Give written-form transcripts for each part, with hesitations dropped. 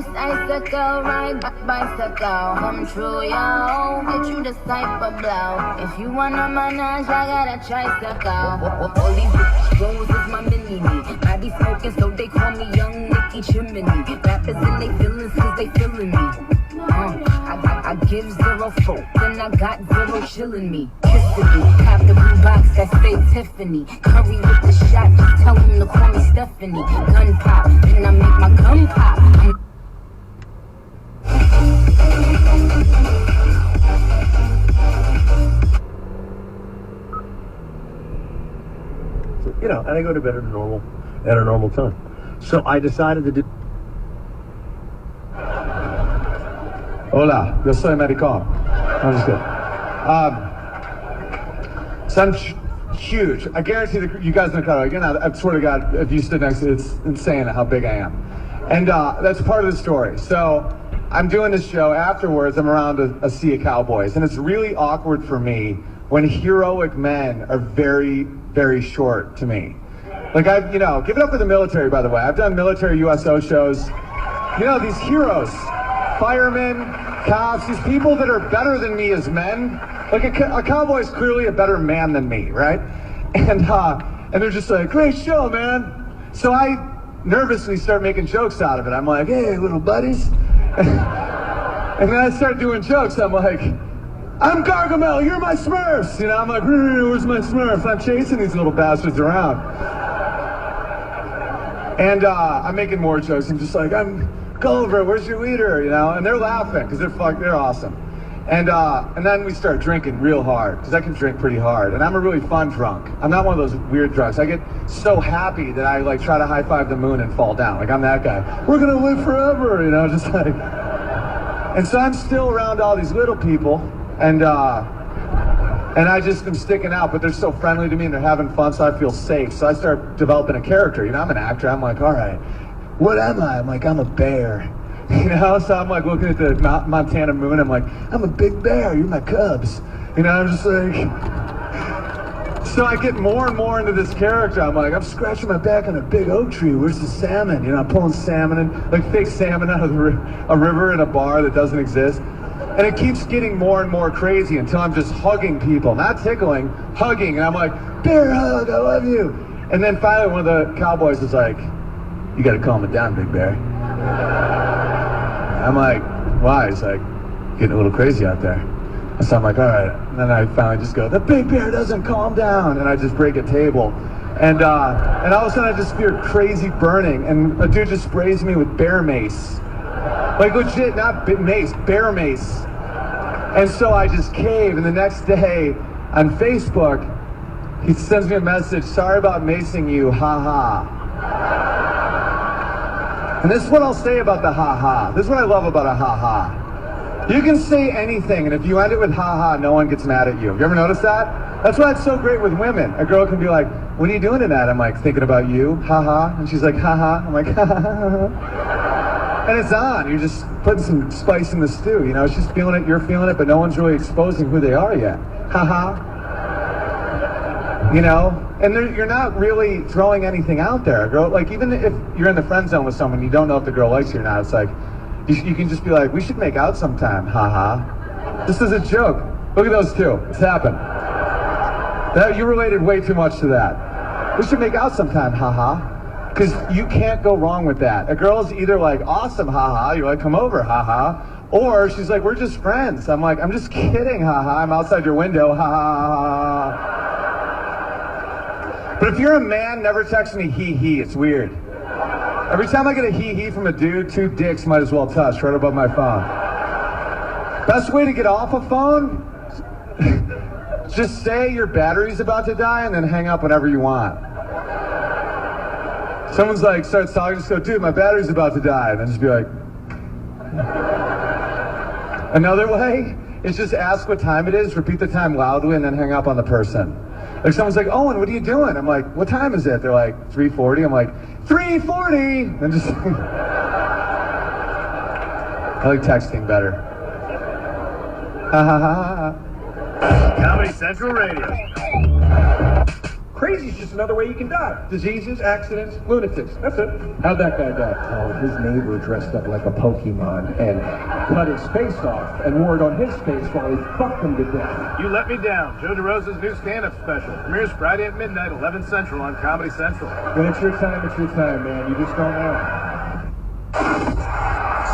this icicle, ride bicycle. Come true, yo. Get you this type of blow. If you wanna manage, I got a tricycle. All these bitch is my mini-me. I be smoking, so they call me Young Nicky Chimney. Rappers and they feelings, cause they feeling me. I give 0 folk, then I got 0 chillin' me. Kissing me, have the blue box that stay Tiffany. Curry with the shot, just tell him to call me Stephanie. Gun pop, then I make my gun pop. So, you know, and I go to bed at a normal time. So I decided to do. Hola, yo soy americano. I'm just kidding. So I'm huge. I guarantee that you guys in the crowd, again, I swear to God, if you stood next to it, it's insane how big I am. And that's part of the story. So I'm doing this show. Afterwards, I'm around a sea of cowboys. And it's really awkward for me when heroic men are very, very short to me. Like, give it up for the military, by the way. I've done military USO shows. You know, these heroes. Firemen, cops, these people that are better than me as men. Like a cowboy is clearly a better man than me, right? And they're just like, great show, man. So I nervously start making jokes out of it. I'm like, hey, little buddies. And then I start doing jokes. I'm like, I'm Gargamel, you're my Smurfs. You know, I'm like, where's my Smurfs? I'm chasing these little bastards around. And I'm making more jokes. I'm just like, Gulliver, where's your leader? You know, and they're laughing because they're awesome. And then we start drinking real hard because I can drink pretty hard, and I'm a really fun drunk. I'm not one of those weird drunks. I get so happy that I like try to high five the moon and fall down. Like I'm that guy. We're gonna live forever, you know, just like. And so I'm still around all these little people, and I just am sticking out. But they're so friendly to me and they're having fun, so I feel safe. So I start developing a character. You know, I'm an actor. I'm like, all right. What am I? I'm like, I'm a bear. You know, so I'm like looking at the Montana moon. I'm like, I'm a big bear. You're my cubs. You know, I'm just like. So I get more and more into this character. I'm like, I'm scratching my back on a big oak tree. Where's the salmon? You know, I'm pulling salmon and like fake salmon out of a river in a bar that doesn't exist. And it keeps getting more and more crazy until I'm just hugging people, not tickling, hugging. And I'm like, bear hug, I love you. And then finally one of the cowboys is like, you gotta calm it down, big bear. I'm like, why? He's like, getting a little crazy out there. And so I'm like, all right. And then I finally just go, the big bear doesn't calm down. And I just break a table. And all of a sudden I just feel crazy burning. And a dude just sprays me with bear mace. Like legit, not mace, bear mace. And so I just cave. And the next day on Facebook, he sends me a message, sorry about macing you, haha. And this is what I'll say about the ha-ha. This is what I love about a ha-ha. You can say anything, and if you end it with ha-ha, no one gets mad at you. Have you ever noticed that? That's why it's so great with women. A girl can be like, what are you doing tonight? I'm like, thinking about you, ha-ha. And she's like, ha-ha. I'm like, ha-ha. And it's on. You're just putting some spice in the stew. You know, she's feeling it, you're feeling it, but no one's really exposing who they are yet. Ha-ha. You know? And you're not really throwing anything out there. Girl, like even if you're in the friend zone with someone, you don't know if the girl likes you or not. It's like, you can just be like, we should make out sometime, haha. This is a joke. Look at those two, it's happened. You related way too much to that. We should make out sometime, haha. Because you can't go wrong with that. A girl's either like, awesome, haha, you're like, come over, haha. Or she's like, we're just friends. I'm like, I'm just kidding, haha, I'm outside your window, haha. But if you're a man, never text me hee-hee, it's weird. Every time I get a hee-hee from a dude, 2 dicks might as well touch right above my phone. Best way to get off a phone? Just say your battery's about to die and then hang up whenever you want. Someone's like, starts talking, just go, dude, my battery's about to die. And then just be like. Another way is just ask what time it is, repeat the time loudly, and then hang up on the person. Like someone's like, Owen, what are you doing? I'm like, what time is it? They're like, 3:40. I'm like, 3:40! And just I like texting better. Ha ha ha ha. Comedy Central Radio. Crazy's just another way you can die. Diseases, accidents, lunatics. That's it. How'd that guy die? Oh, his neighbor dressed up like a Pokemon and cut his face off and wore it on his face while he fucked him to death. You Let Me Down, Joe DeRosa's new stand-up special. Premieres Friday at midnight, 11 Central on Comedy Central. When it's your time, man. You just don't know.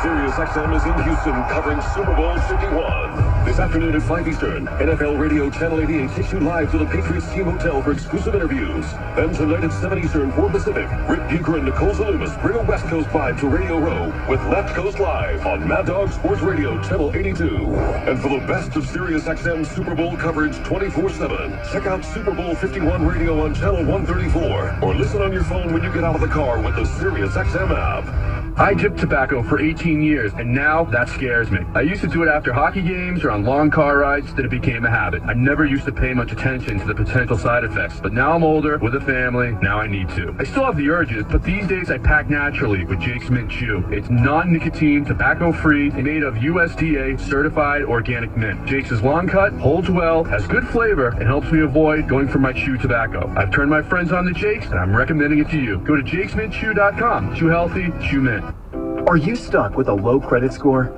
SiriusXM is in Houston covering Super Bowl 51. This afternoon at 5 Eastern, NFL Radio Channel 88 takes you live to the Patriots Team Hotel for exclusive interviews. Then tonight at 7 Eastern, 4 Pacific, Rick Bucher and Nicole Zalumis bring a West Coast vibe to Radio Row with Left Coast Live on Mad Dog Sports Radio Channel 82. And for the best of SiriusXM Super Bowl coverage 24/7, check out Super Bowl 51 Radio on Channel 134 or listen on your phone when you get out of the car with the SiriusXM app. I dipped tobacco for 18 years, and now that scares me. I used to do it after hockey games or on long car rides, then it became a habit. I never used to pay much attention to the potential side effects, but now I'm older, with a family, now I need to. I still have the urges, but these days I pack naturally with Jake's Mint Chew. It's non-nicotine, tobacco-free, and made of USDA certified organic mint. Jake's is long cut, holds well, has good flavor, and helps me avoid going for my chew tobacco. I've turned my friends on to Jake's, and I'm recommending it to you. Go to jakesmintchew.com. Chew healthy, chew mint. Are you stuck with a low credit score?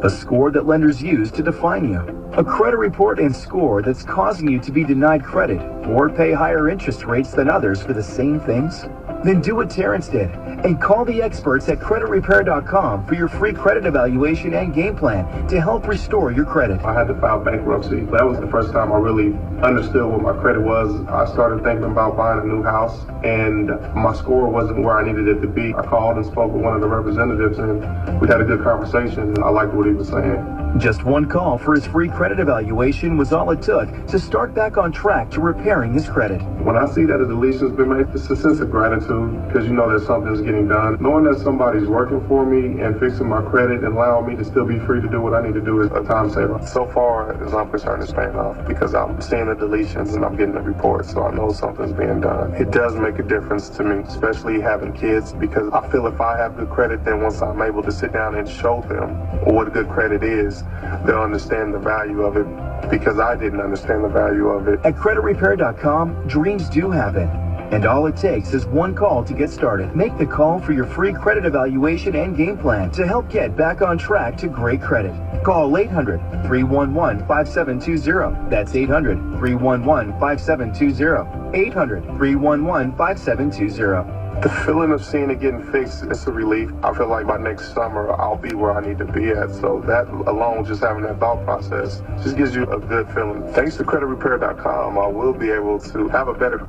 A score that lenders use to define you? A credit report and score that's causing you to be denied credit or pay higher interest rates than others for the same things? Then do what Terrence did and call the experts at creditrepair.com for your free credit evaluation and game plan to help restore your credit. I had to file bankruptcy. That was the first time I really understood what my credit was. I started thinking about buying a new house, and my score wasn't where I needed it to be. I called and spoke with one of the representatives, and we had a good conversation, and I liked what he was saying. Just one call for his free credit evaluation was all it took to start back on track to repairing his credit. When I see that a deletion's been made, it's a sense of gratitude because you know that something's getting done. Knowing that somebody's working for me and fixing my credit and allowing me to still be free to do what I need to do is a time saver. So far, as I'm concerned, it's paying off because I'm seeing the deletions and I'm getting the reports, so I know something's being done. It does make a difference to me, especially having kids, because I feel if I have good credit, then once I'm able to sit down and show them what good credit is, they'll understand the value of it because I didn't understand the value of it. At creditrepair.com, dreams do happen. And all it takes is one call to get started. Make the call for your free credit evaluation and game plan to help get back on track to great credit. Call 800-311-5720. That's 800-311-5720. 800-311-5720. The feeling of seeing it getting fixed, it's a relief. I feel like by next summer, I'll be where I need to be at. So that alone, just having that thought process, just gives you a good feeling. Thanks to creditrepair.com, I will be able to have a better...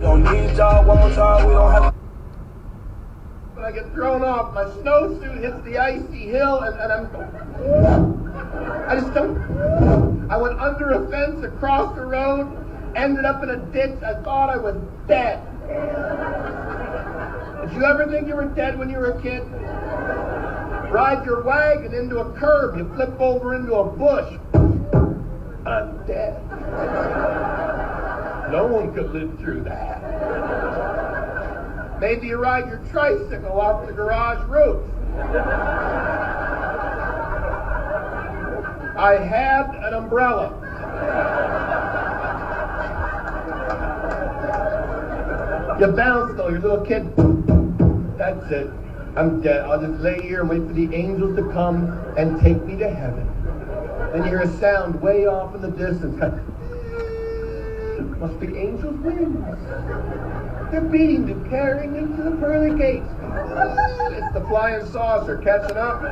Don't need y'all, won't y'all, we don't have... When I get thrown off, my snowsuit hits the icy hill, and I just don't... I went under a fence, across the road, ended up in a ditch. I thought I was dead. Did you ever think you were dead when you were a kid? Ride your wagon into a curb, you flip over into a bush. I'm dead. No one could live through that. Maybe you ride your tricycle off the garage roof. I had an umbrella. You bounce though, you're a little kid. That's it. I'm dead. I'll just lay here and wait for the angels to come and take me to heaven. Then you hear a sound way off in the distance. Must be angels' wings. They're beating me, carrying me to the pearly gates. It's the flying saucer catching up.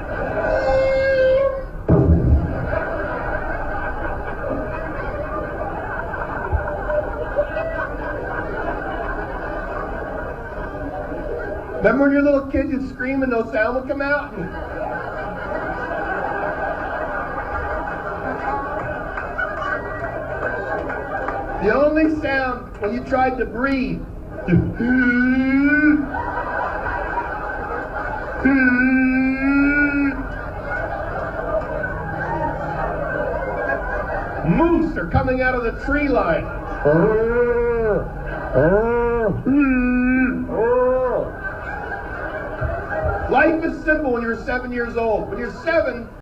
Remember when you're a little kid, you'd scream and no sound would come out? The only sound when you tried to breathe. Moose are coming out of the tree line. Life is simple when you're 7 years old. When you're 7,